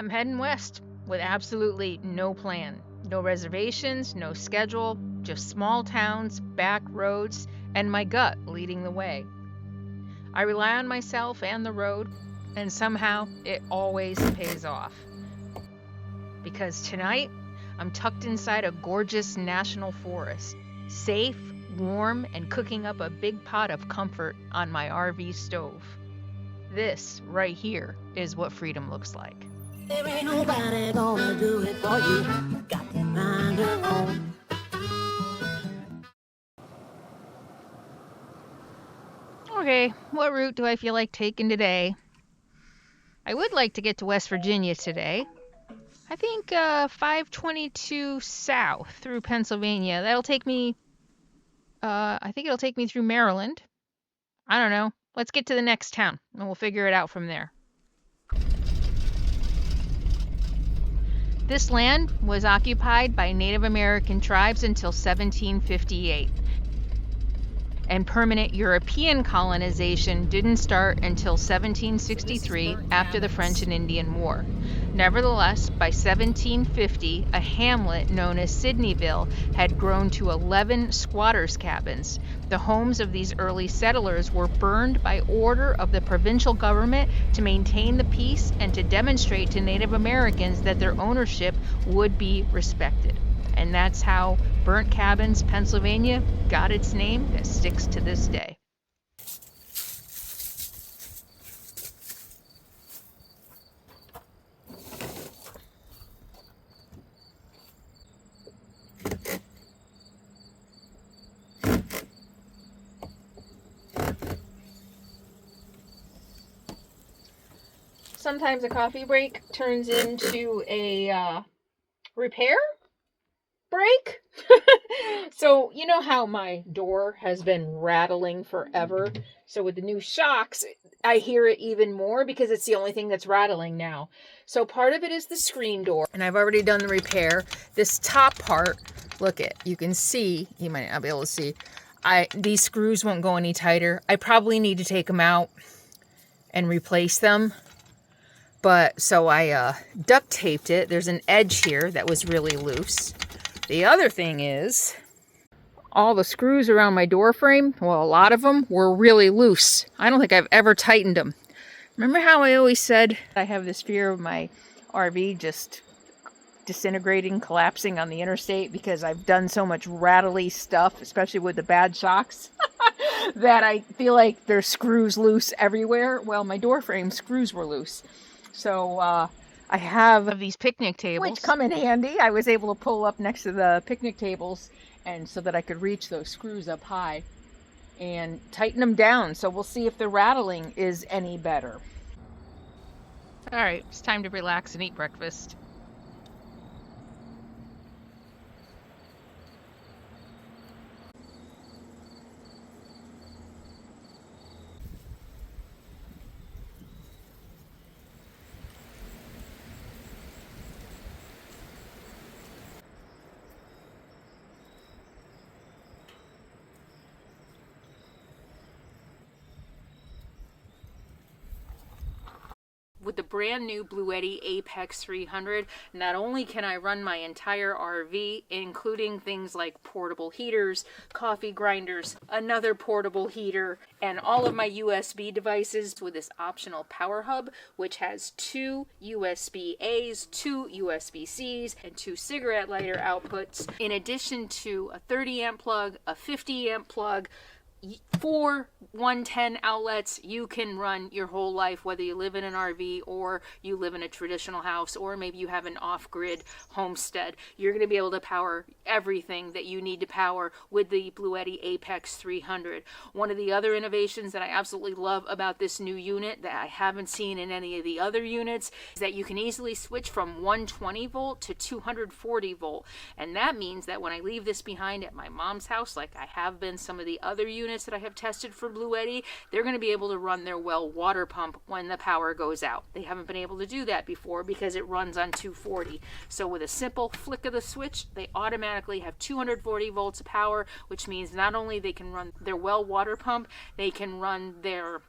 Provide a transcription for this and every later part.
I'm heading west with absolutely no plan. No reservations, no schedule, just small towns, back roads, and my gut leading the way. I rely on myself and the road, and somehow it always pays off. Because tonight, I'm tucked inside a gorgeous national forest, safe, warm, and cooking up a big pot of comfort on my RV stove. This, right here, is what freedom looks like. There ain't nobody gonna do it for you. You got to find your own. Okay, what route do I feel like taking today? I would like to get to West Virginia today. I think 522 south through Pennsylvania. That'll take me, I think it'll take me through Maryland. I don't know. Let's get to the next town and we'll figure it out from there. This land was occupied by Native American tribes until 1758. And permanent European colonization didn't start until 1763 after the French and Indian War. Nevertheless, by 1750, a hamlet known as Sydneyville had grown to 11 squatters' cabins. The homes of these early settlers were burned by order of the provincial government to maintain the peace and to demonstrate to Native Americans that their ownership would be respected. And that's how Burnt Cabins, Pennsylvania got its name that sticks to this day. Sometimes a coffee break turns into a repair break. So you know how my door has been rattling forever? So with the new shocks, I hear it even more because it's the only thing that's rattling now. So part of it is the screen door, and I've already done the repair. This top part, look it, you can see, you might not be able to see, these screws won't go any tighter. I probably need to take them out and replace them. But so I duct taped it. There's an edge here that was really loose. The other thing is all the screws around my door frame, well, a lot of them were really loose. I don't think I've ever tightened them. Remember how I always said I have this fear of my RV just disintegrating, collapsing on the interstate because I've done so much rattly stuff, especially with the bad shocks, that I feel like there's screws loose everywhere. Well, my door frame screws were loose. So I have these picnic tables, which come in handy. I was able to pull up next to the picnic tables and so that I could reach those screws up high and tighten them down. So we'll see if the rattling is any better. All right, it's time to relax and eat breakfast. With the brand new Bluetti Apex 300, not only can I run my entire RV, including things like portable heaters, coffee grinders, another portable heater, and all of my USB devices with this optional power hub, which has 2 USB-A's, 2 USB-C's, and 2 cigarette lighter outputs, in addition to a 30 amp plug, a 50 amp plug, 4 110 outlets. You can run your whole life, whether you live in an RV or you live in a traditional house, or maybe you have an off-grid homestead. You're going to be able to power everything that you need to power with the Bluetti Apex 300. One of the other innovations that I absolutely love about this new unit that I haven't seen in any of the other units is that you can easily switch from 120 volt to 240 volt. And that means that when I leave this behind at my mom's house, like I have been some of the other units that I have tested for Bluetti, they're going to be able to run their well water pump when the power goes out. They haven't been able to do that before because it runs on 240. So with a simple flick of the switch, they automatically have 240 volts of power, which means not only they can run their well water pump, they can run their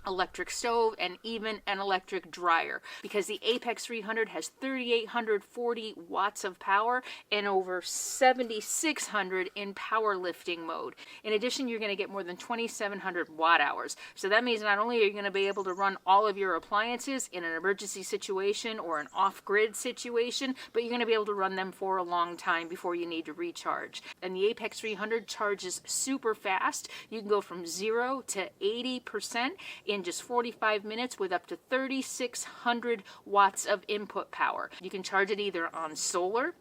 electric stove, and even an electric dryer, because the Apex 300 has 3,840 watts of power and over 7,600 in powerlifting mode. In addition, you're going to get more than 2,700 watt hours. So that means not only are you going to be able to run all of your appliances in an emergency situation or an off-grid situation, but you're going to be able to run them for a long time before you need to recharge. And the Apex 300 charges super fast. You can go from 0 to 80% in just 45 minutes with up to 3,600 watts of input power. You can charge it either on solar,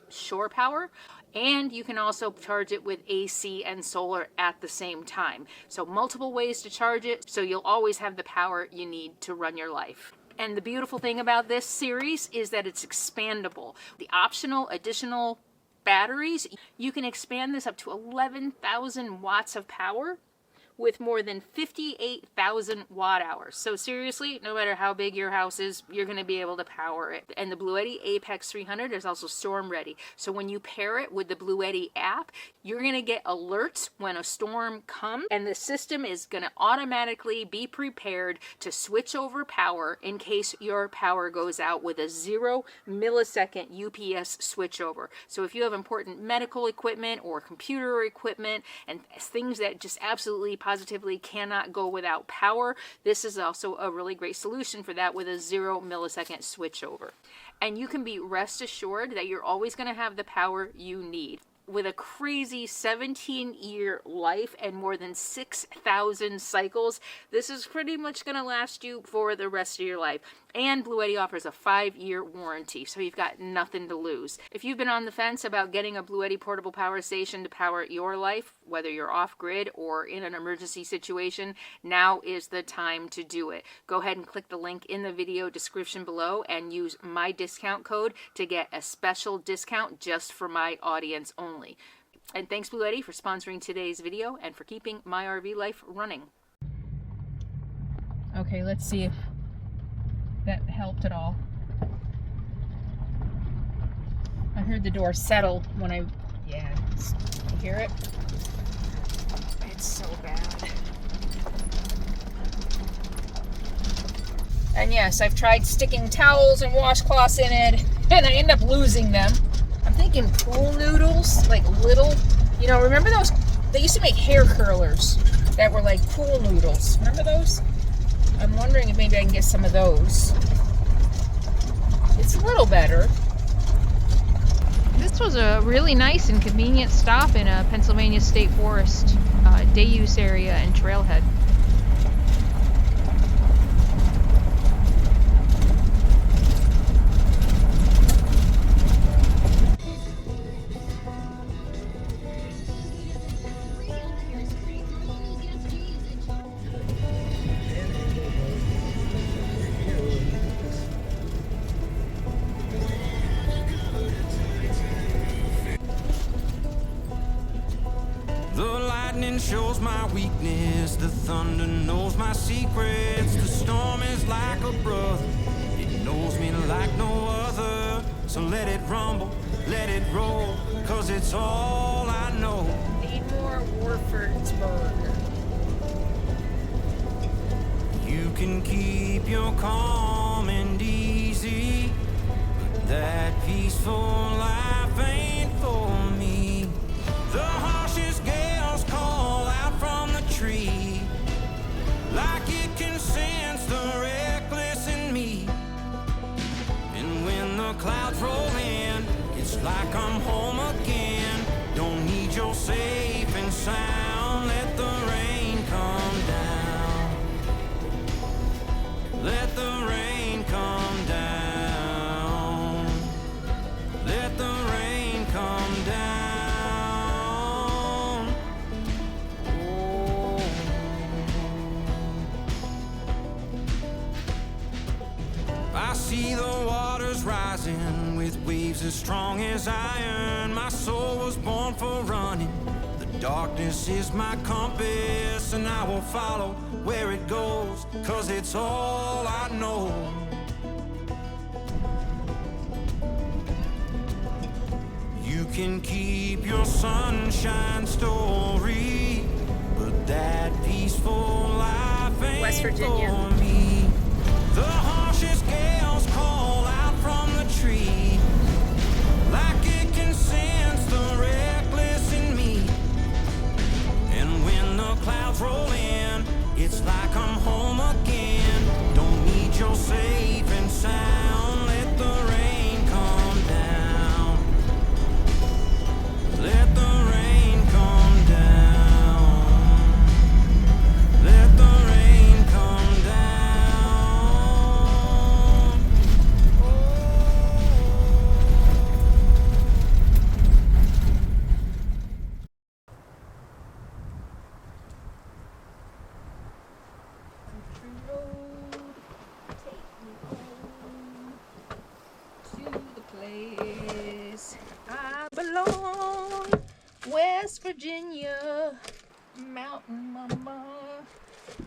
shore power, and you can also charge it with AC and solar at the same time. So multiple ways to charge it, so you'll always have the power you need to run your life. And the beautiful thing about this series is that it's expandable. The optional additional batteries, you can expand this up to 11,000 watts of power with more than 58,000 watt hours. So seriously, no matter how big your house is, you're going to be able to power it. And the Bluetti Apex 300 is also storm ready. So when you pair it with the Bluetti app, you're going to get alerts when a storm comes, and the system is going to automatically be prepared to switch over power in case your power goes out with a 0 millisecond UPS switchover. So if you have important medical equipment or computer equipment and things that just absolutely positively cannot go without power, this is also a really great solution for that with a 0 millisecond switchover. And you can be rest assured that you're always going to have the power you need. With a crazy 17-year life and more than 6,000 cycles, this is pretty much going to last you for the rest of your life. And Bluetti offers a 5-year warranty, so you've got nothing to lose. If you've been on the fence about getting a Bluetti portable power station to power your life, whether you're off-grid or in an emergency situation, now is the time to do it. Go ahead and click the link in the video description below and use my discount code to get a special discount just for my audience only. And thanks Bluetti for sponsoring today's video and for keeping my RV life running. Okay, let's see if that helped at all. I heard the door settle when you hear it? It's so bad. And yes, I've tried sticking towels and washcloths in it, and I end up losing them. I'm thinking pool noodles, like little, remember those? They used to make hair curlers that were like pool noodles. Remember those? I'm wondering if maybe I can get some of those. It's a little better. This was a really nice and convenient stop in a Pennsylvania State Forest day use area and trailhead. Shows my weakness, the thunder knows my secrets. The storm is like a brother, it knows me like no other. So let it rumble, let it roll, cause it's all I know. Need more Warfordsburg. You can keep your calm and easy, that peaceful life ain't for me. The harshest gales call out from the tree, like it can sense the reckless in me. And when the clouds roll in, it's like I'm home again. Don't need your safe and sound. Let the rain come down. Let the rain come down. Let the rain come down. I see the waters rising with waves as strong as iron. My soul was born for running. The darkness is my compass, and I will follow where it goes, cause it's all I know. You can keep your sunshine story, but that peaceful life ain't West Virginia. For me, the harshest gales call out from the tree, like it can sense the reckless in me. And when the clouds roll in, it's like I'm home again. Don't need your safe and sound. Let the rain come down. Let the rain come down. Let the rain come down. To the place I belong, West Virginia, mountain mama,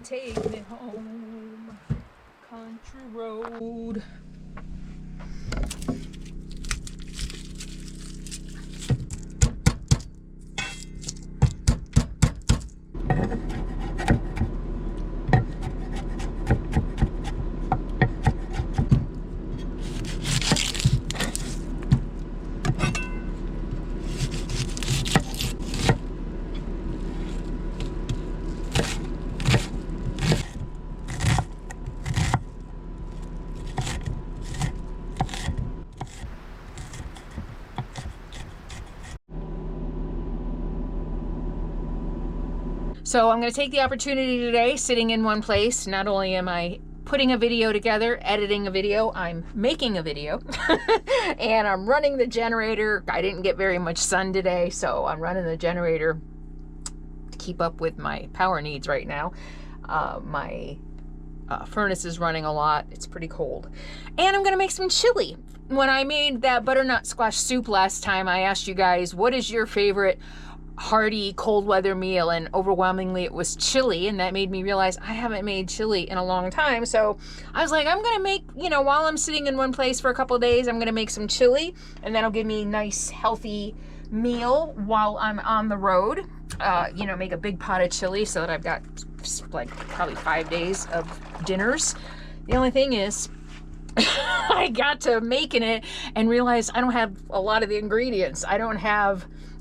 take me home, country road. So I'm going to take the opportunity today, sitting in one place. Not only am I putting a video together, editing a video, I'm making a video. And I'm running the generator. I didn't get very much sun today, so I'm running the generator to keep up with my power needs right now. My furnace is running a lot. It's pretty cold. And I'm going to make some chili. When I made that butternut squash soup last time, I asked you guys, what is your favorite hearty cold weather meal? And overwhelmingly it was chili, and that made me realize I haven't made chili in a long time. So I was like, I'm gonna make, while I'm sitting in one place for a couple of days, I'm gonna make some chili, and that'll give me a nice healthy meal while I'm on the road. Make a big pot of chili so that I've got like probably 5 days of dinners. The only thing is I got to making it and realized I don't have a lot of the ingredients.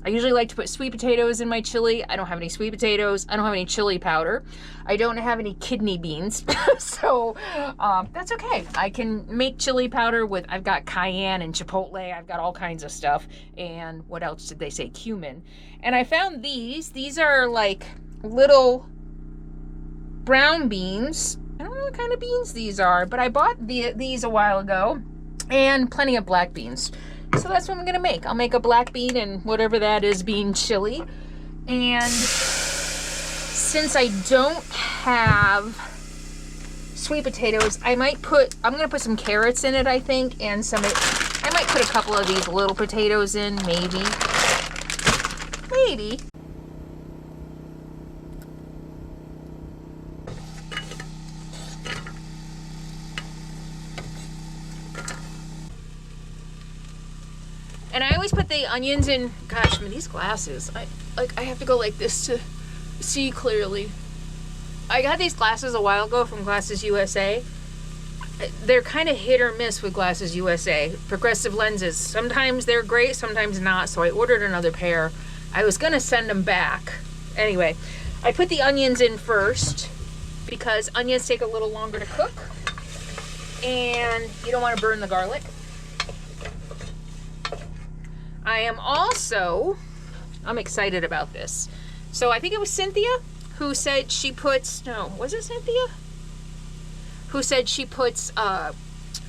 I usually like to put sweet potatoes in my chili. I don't have any sweet potatoes. I don't have any chili powder. I don't have any kidney beans. So that's okay. I can make chili powder with, I've got cayenne and chipotle. I've got all kinds of stuff. And what else did they say? Cumin. And I found these. These are like little brown beans. I don't know what kind of beans these are, but I bought these a while ago, and plenty of black beans. So that's what I'm gonna make. I'll make a black bean and whatever that is, bean chili. And since I don't have sweet potatoes, I'm gonna put some carrots in it, I think, and I might put a couple of these little potatoes in, maybe. And I always put the onions in. Gosh, these glasses, I have to go like this to see clearly. I got these glasses a while ago from Glasses USA. They're kind of hit or miss with Glasses USA. Progressive lenses. Sometimes they're great, sometimes not. So I ordered another pair. I was gonna send them back. Anyway, I put the onions in first because onions take a little longer to cook, and you don't want to burn the garlic. I'm excited about this. So I think it was Cynthia who said she puts, was it Cynthia? Who said she puts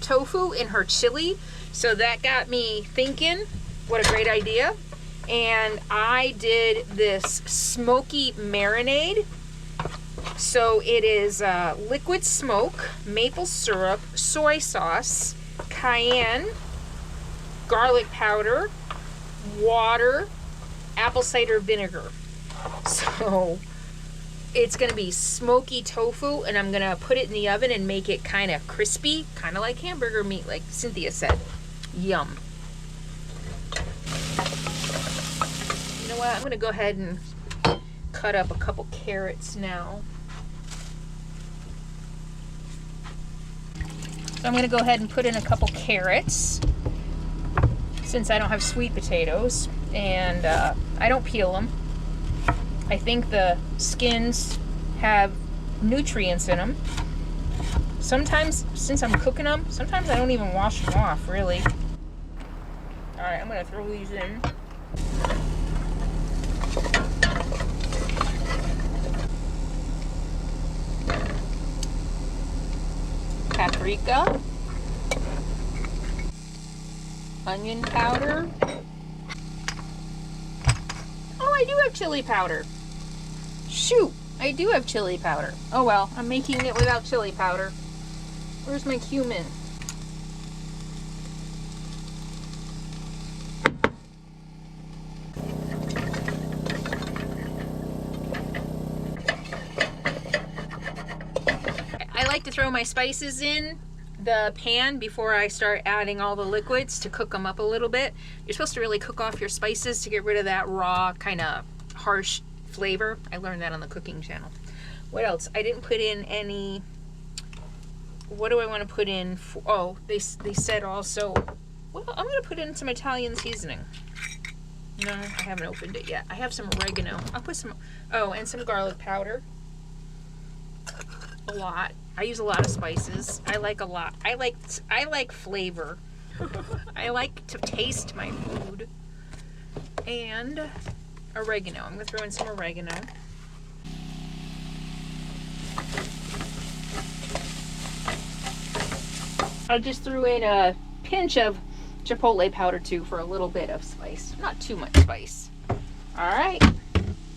tofu in her chili. So that got me thinking, what a great idea. And I did this smoky marinade. So it is liquid smoke, maple syrup, soy sauce, cayenne, garlic powder, water, apple cider vinegar. So it's gonna be smoky tofu, and I'm gonna put it in the oven and make it kind of crispy, kind of like hamburger meat, like Cynthia said. Yum. You know what? I'm gonna go ahead and cut up a couple carrots now. So I'm gonna go ahead and put in a couple carrots since I don't have sweet potatoes, and I don't peel them. I think the skins have nutrients in them. Sometimes, since I'm cooking them, sometimes I don't even wash them off, really. All right, I'm gonna throw these in. Paprika, onion powder. Oh, I do have chili powder. Shoot, I do have chili powder. Oh well, I'm making it without chili powder. Where's my cumin? I like to throw my spices in the pan before I start adding all the liquids to cook them up a little bit. You're supposed to really cook off your spices to get rid of that raw, kind of harsh flavor. I learned that on the cooking channel. What else? I didn't put in any... What do I want to put in? Oh, they said also... Well, I'm going to put in some Italian seasoning. No, I haven't opened it yet. I have some oregano. I'll put some... Oh, and some garlic powder. A lot. I use a lot of spices. I like a lot. I like flavor. I like to taste my food. And oregano. I'm going to throw in some oregano. I just threw in a pinch of chipotle powder too for a little bit of spice. Not too much spice. All right.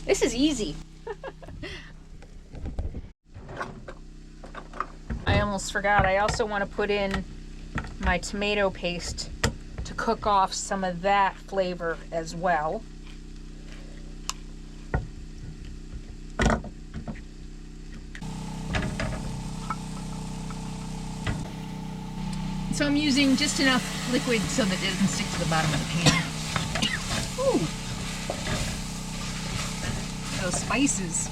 This is easy. I almost forgot. I also want to put in my tomato paste to cook off some of that flavor as well. So I'm using just enough liquid so that it doesn't stick to the bottom of the pan. Ooh. Those spices.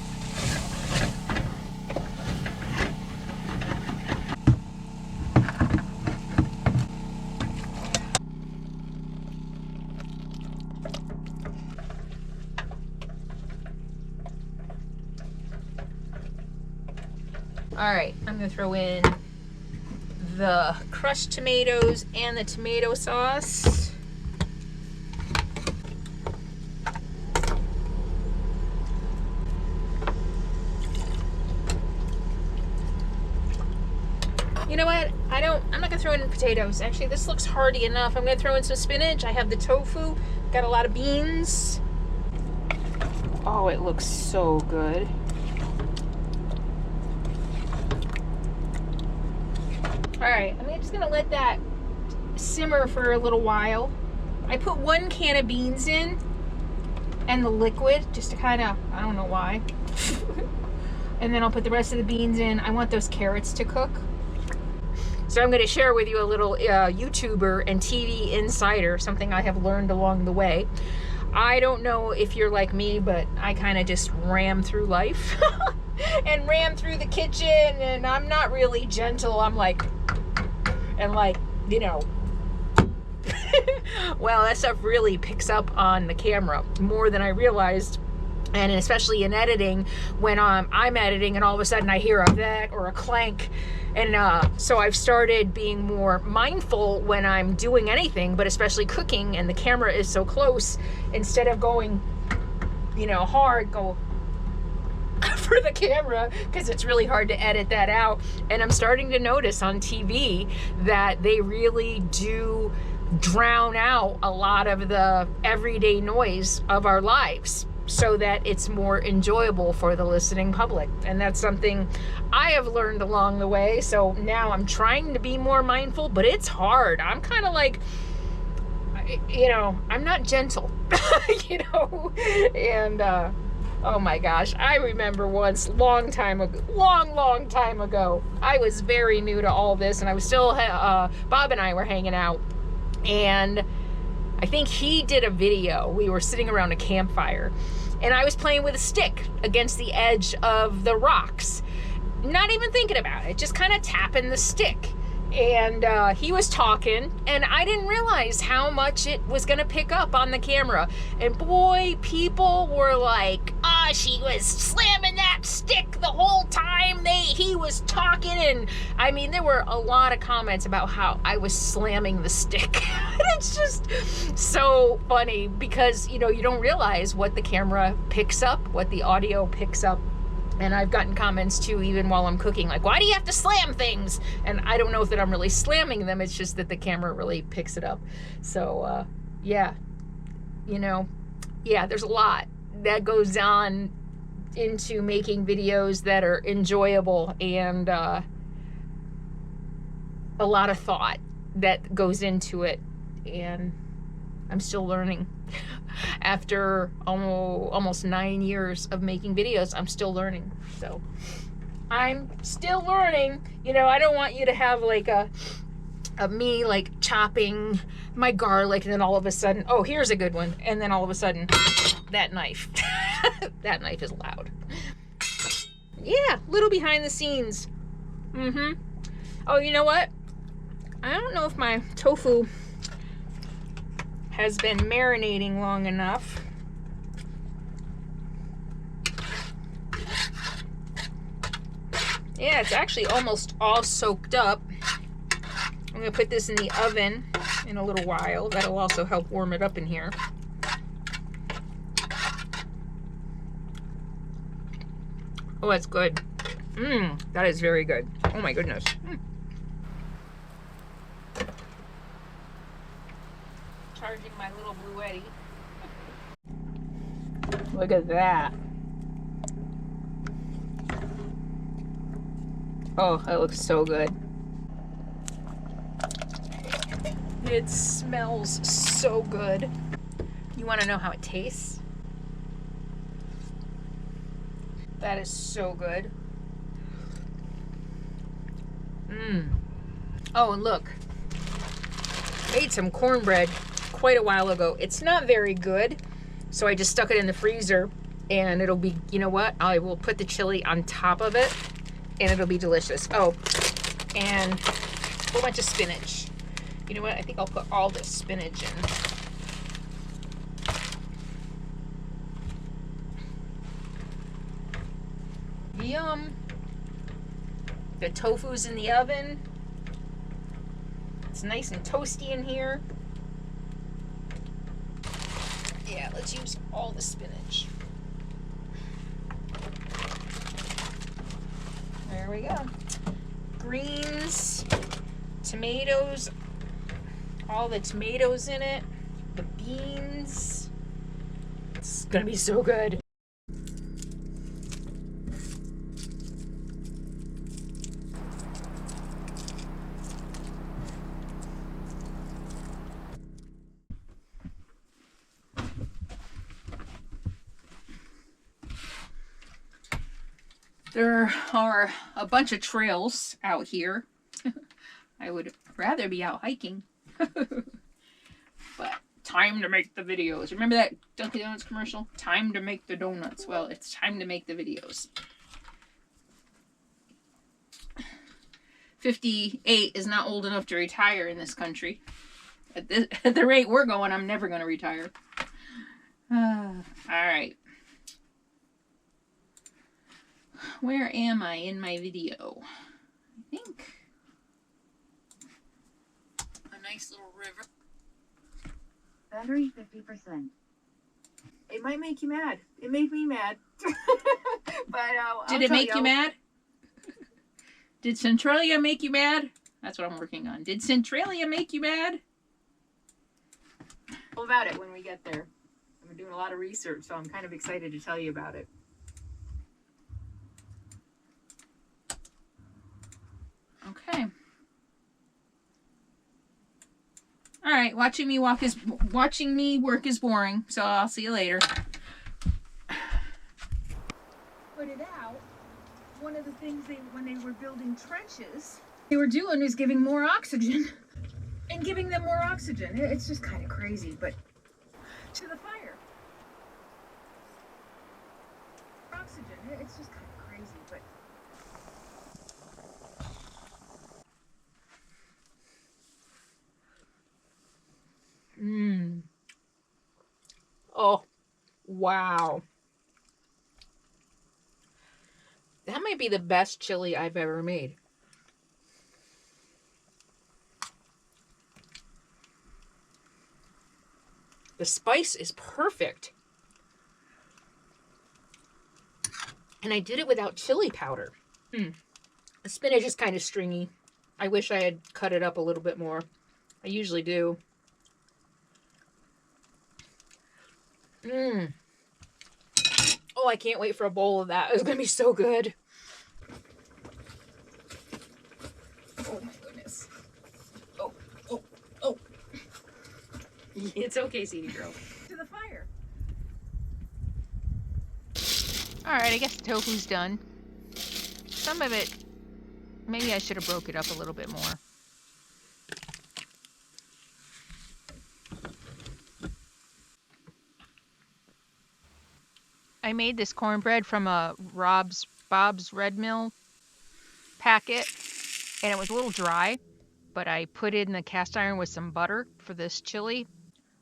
All right, I'm gonna throw in the crushed tomatoes and the tomato sauce. You know what? I'm not gonna throw in potatoes. Actually, this looks hearty enough. I'm gonna throw in some spinach. I have the tofu, got a lot of beans. Oh, it looks so good. All right, I'm just gonna let that simmer for a little while. I put 1 can of beans in and the liquid just to kind of, I don't know why. And then I'll put the rest of the beans in. I want those carrots to cook. So I'm gonna share with you a little YouTuber and TV insider, something I have learned along the way. I don't know if you're like me, but I kind of just ram through life and ram through the kitchen, and I'm not really gentle. I'm like, and like, you know, well, that stuff really picks up on the camera more than I realized. And especially in editing, when I'm editing and all of a sudden I hear a that or a clank. And so I've started being more mindful when I'm doing anything, but especially cooking, and the camera is so close. Instead of going, you know, hard, go for the camera, because it's really hard to edit that out. And I'm starting to notice on TV that they really do drown out a lot of the everyday noise of our lives, so that it's more enjoyable for the listening public. And that's something I have learned along the way. So now I'm trying to be more mindful, but it's hard. I'm kind of like, you know, I'm not gentle, you know, and oh my gosh, I remember once, long time ago, I was very new to all this, and I was still, Bob and I were hanging out, and I think he did a video. We were sitting around a campfire, and I was playing with a stick against the edge of the rocks, not even thinking about it, just kind of tapping the stick. and he was talking, and I didn't realize how much it was gonna pick up on the camera. And boy, people were like, "Ah, she was slamming that stick the whole time he was talking." And I mean, there were a lot of comments about how I was slamming the stick. It's just so funny because, you know, you don't realize what the camera picks up, what the audio picks up. And I've gotten comments too, even while I'm cooking, like, "Why do you have to slam things?" And I don't know that I'm really slamming them. It's just that the camera really picks it up. So, yeah, you know, yeah, there's a lot that goes on into making videos that are enjoyable, and a lot of thought that goes into it. And I'm still learning. After almost 9 years of making videos, I'm still learning. So I'm still learning. You know, I don't want you to have like a me like chopping my garlic and then all of a sudden, oh, here's a good one. And then all of a sudden, that knife. That knife is loud. Yeah, little behind the scenes. Oh, you know what? I don't know if my tofu has been marinating long enough. Yeah, it's actually almost all soaked up. I'm gonna put this in the oven in a little while. That'll also help warm it up in here. Oh, that's good. That is very good. Oh my goodness. Charging my little Bluetti. Look at that. Oh, that looks so good. It smells so good. You want to know how it tastes? That is so good. Oh, and look. I ate some cornbread quite a while ago. It's not very good, so I just stuck it in the freezer, and it'll be, you know what? I will put the chili on top of it, and it'll be delicious. Oh, and a whole bunch of spinach. You know what? I think I'll put all this spinach in. Yum. The tofu's in the oven. It's nice and toasty in here. Yeah, let's use all the spinach. There we go. Greens, tomatoes, all the tomatoes in it, the beans. It's gonna be so good. There are a bunch of trails out here. I would rather be out hiking. But time to make the videos. Remember that Dunkin' Donuts commercial? Time to make the donuts. Well, it's time to make the videos. 58 is not old enough to retire in this country. At the rate we're going, I'm never going to retire. All right. Where am I in my video? I think a nice little river. Battery 50%. It might make you mad. It made me mad. But Did it make you mad? Did Centralia make you mad? That's what I'm working on. Did Centralia make you mad? All about it when we get there. I'm doing a lot of research, so I'm kind of excited to tell you about it. Okay. All right, watching me work is boring, so I'll see you later. Put it out. One of the things when they were building trenches, they were doing is giving more oxygen and giving them more oxygen. It's just kind of crazy, but to the fire. Oxygen. It's just kind of crazy, but Oh, wow. That might be the best chili I've ever made. The spice is perfect. And I did it without chili powder. The spinach is kind of stringy. I wish I had cut it up a little bit more. I usually do. Oh, I can't wait for a bowl of that. It's going to be so good. Oh my goodness. Oh. It's okay, CD girl. To the fire. Alright, I guess the tofu's done. Some of it, maybe I should have broke it up a little bit more. I made this cornbread from a Bob's Red Mill packet, and it was a little dry, but I put it in the cast iron with some butter for this chili.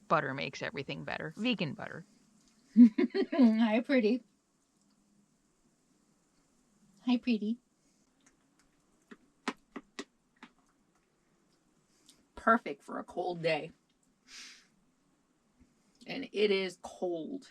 Butter makes everything better. Vegan butter. Hi, pretty. Hi, pretty. Perfect for a cold day. And it is cold.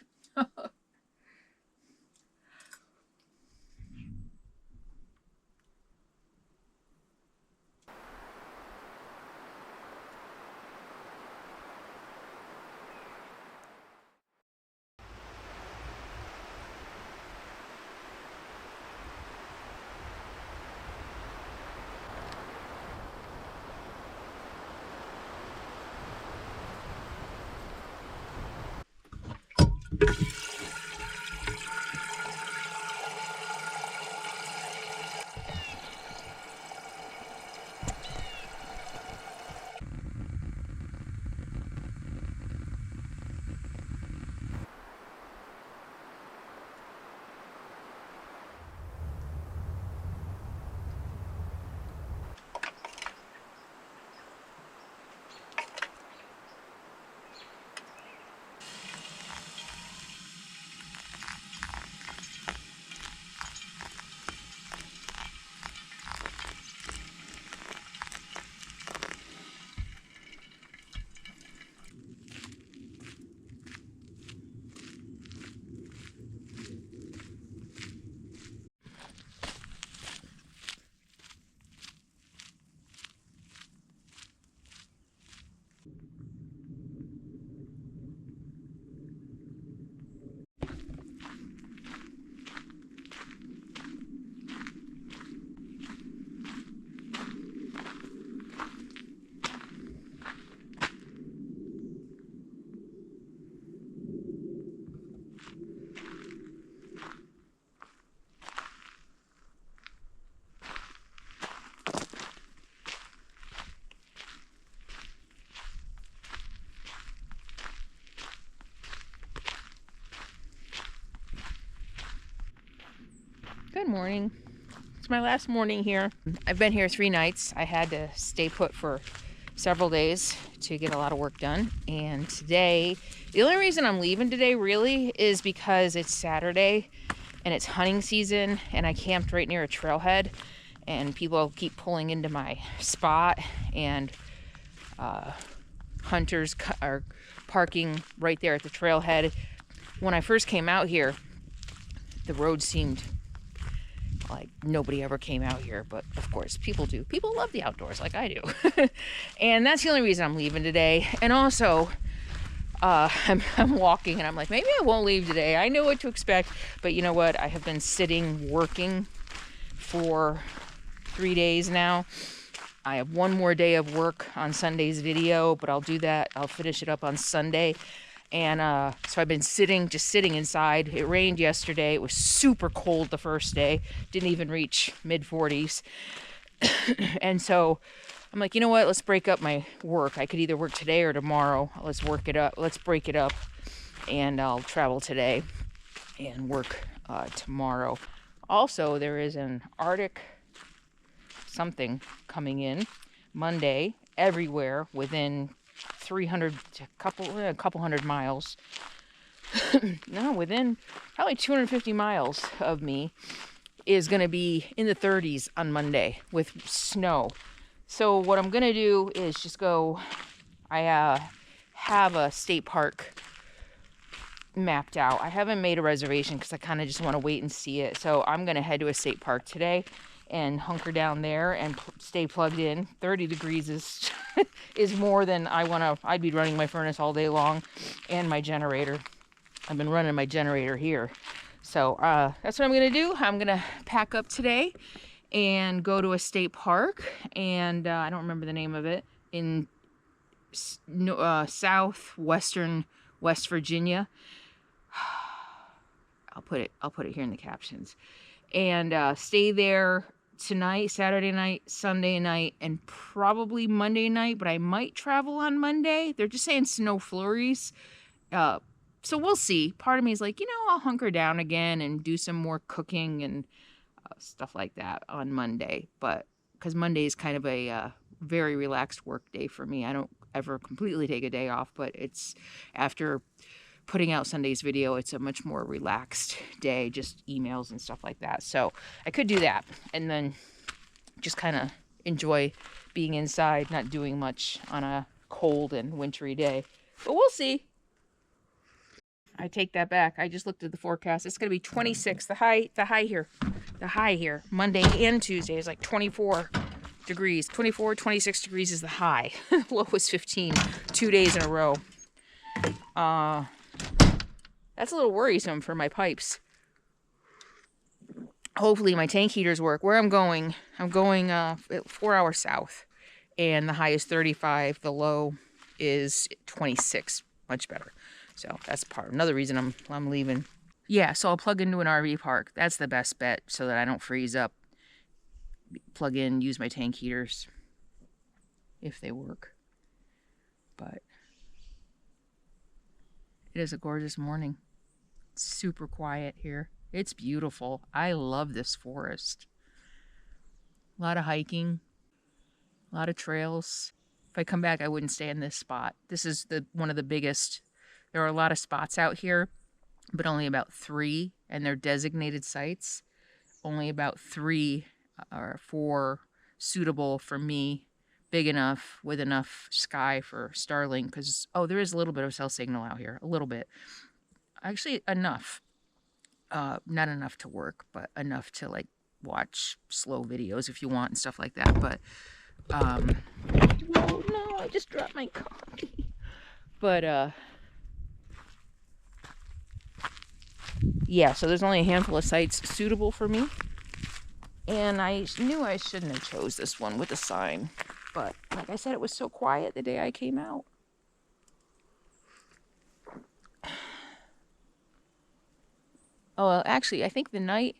Good morning. It's my last morning here. I've been here 3 nights. I had to stay put for several days to get a lot of work done. And today, the only reason I'm leaving today really is because it's Saturday and it's hunting season, and I camped right near a trailhead, and people keep pulling into my spot, and hunters are parking right there at the trailhead. When I first came out here, the road seemed like nobody ever came out here, but of course people do. People love the outdoors like I do. And that's the only reason I'm leaving today. And also, I'm walking, and I'm like, maybe I won't leave today. I know what to expect, but you know what? I have been sitting working for 3 days now. I have one more day of work on Sunday's video, but I'll do that. I'll finish it up on Sunday. And so I've been just sitting inside. It rained yesterday. It was super cold the first day. Didn't even reach mid-40s. And so I'm like, you know what? Let's break up my work. I could either work today or tomorrow. Let's work it up. Let's break it up. And I'll travel today and work tomorrow. Also, there is an Arctic something coming in Monday everywhere within 300 to a couple hundred miles. no, within probably 250 miles of me is going to be in the 30s on Monday with snow. So what I'm going to do is just go, I have a state park mapped out. I haven't made a reservation because I kind of just want to wait and see it. So I'm going to head to a state park today and hunker down there and stay plugged in. 30 degrees is is more than I'd be running my furnace all day long and my generator. I've been running my generator here. So that's what I'm going to do. I'm going to pack up today and go to a state park. And I don't remember the name of it. In southwestern West Virginia. I'll put it here in the captions. And stay there tonight, Saturday night, Sunday night, and probably Monday night, but I might travel on Monday. They're just saying snow flurries. So we'll see. Part of me is like, I'll hunker down again and do some more cooking and stuff like that on Monday. But because Monday is kind of a very relaxed work day for me. I don't ever completely take a day off, but it's after putting out Sunday's video, it's a much more relaxed day, just emails and stuff like that. So I could do that and then just kind of enjoy being inside, not doing much on a cold and wintry day. But we'll see. I take that back. I just looked at the forecast. It's going to be 26. The high here, Monday and Tuesday is like 24 degrees. 24, 26 degrees is the high. Low was 15, 2 days in a row. That's a little worrisome for my pipes. Hopefully my tank heaters work. Where I'm going 4 hours south, and the high is 35. The low is 26. Much better. So that's another reason I'm leaving. Yeah, so I'll plug into an RV park. That's the best bet so that I don't freeze up. Plug in, use my tank heaters if they work. But it is a gorgeous morning. It's super quiet here. It's beautiful. I love this forest. A lot of hiking, a lot of trails. If I come back, I wouldn't stay in this spot. This is one of the biggest. There are a lot of spots out here, but only about 3, and they're designated sites. Only about 3 or 4 suitable for me, big enough, with enough sky for Starlink, because, there is a little bit of cell signal out here, a little bit. Actually, enough. Not enough to work, but enough to, watch slow videos if you want and stuff like that, but, whoa, no, I just dropped my coffee. But, yeah, so there's only a handful of sites suitable for me. And I knew I shouldn't have chose this one with a sign. But like I said, it was so quiet the day I came out. Oh, well, actually, I think my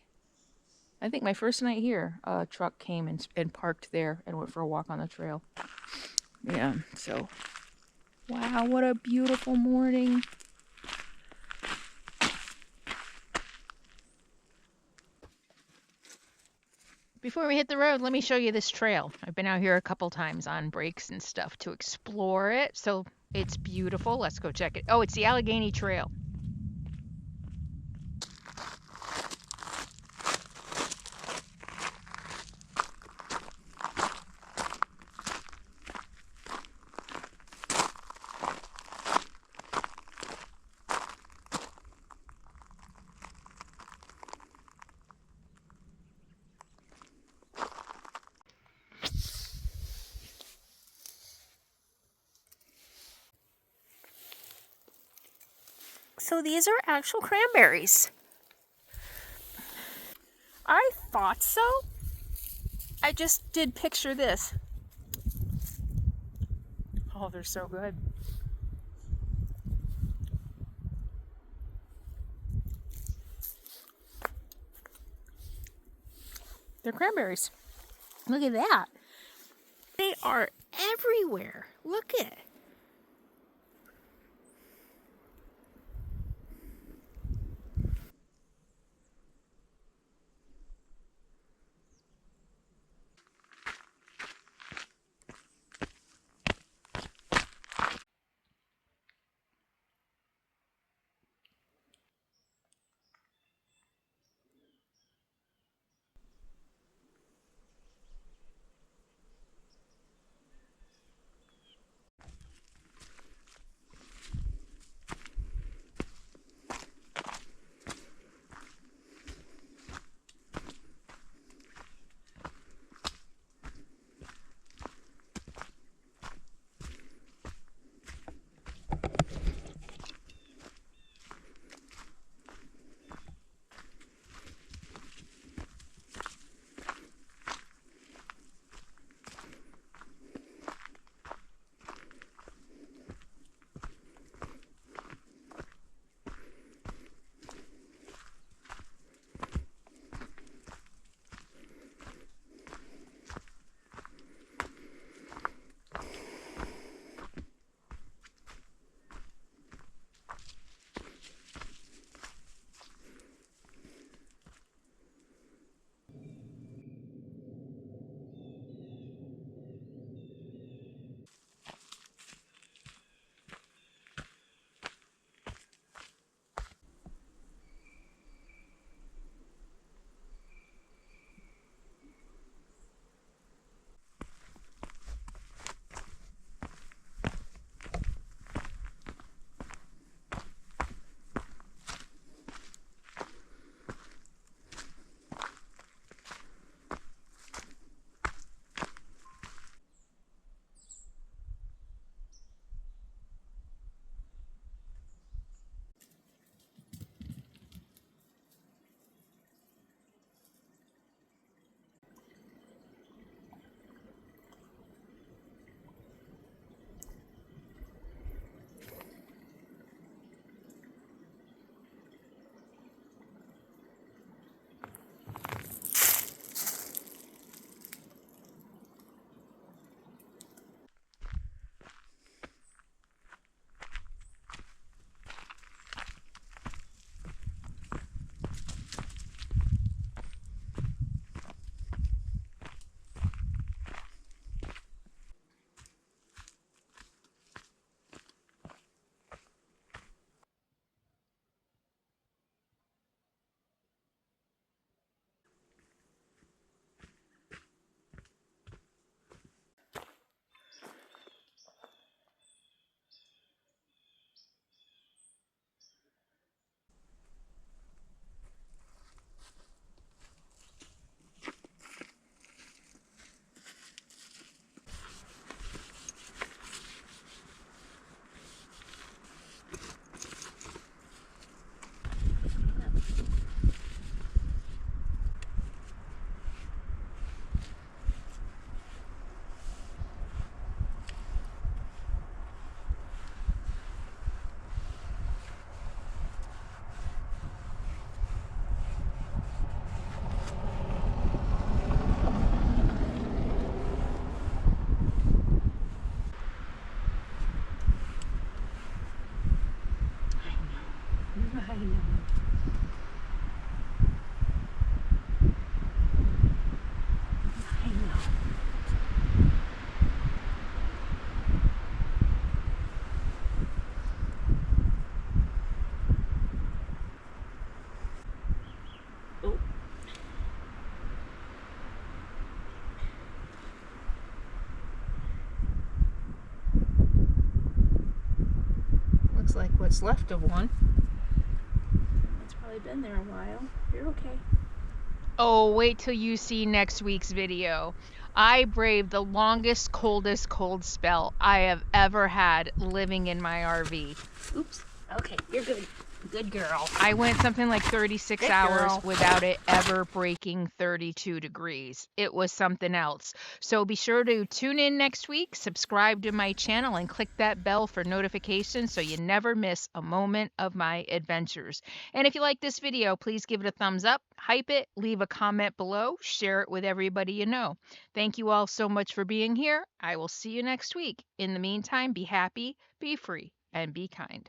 first night here, a truck came and parked there and went for a walk on the trail. Yeah, so, wow, what a beautiful morning. Before we hit the road, let me show you this trail. I've been out here a couple times on breaks and stuff to explore it. So it's beautiful. Let's go check it. Oh, it's the Allegheny Trail. So these are actual cranberries. I thought so. I just did picture this. Oh, they're so good. They're cranberries. Look at that. They are everywhere. Look at it. Looks like what's left of one. It's probably been there a while. You're okay. Oh, wait till you see next week's video. I braved the longest, coldest cold spell I have ever had living in my RV. Oops. Okay, you're good. Good girl. I went something like 36 Good hours girl. without it ever breaking 32 degrees. It was something else. So be sure to tune in next week, subscribe to my channel, and click that bell for notifications so you never miss a moment of my adventures. And if you like this video, please give it a thumbs up, hype it, leave a comment below, share it with everybody you know. Thank you all so much for being here. I will see you next week. In the meantime, be happy, be free, and be kind.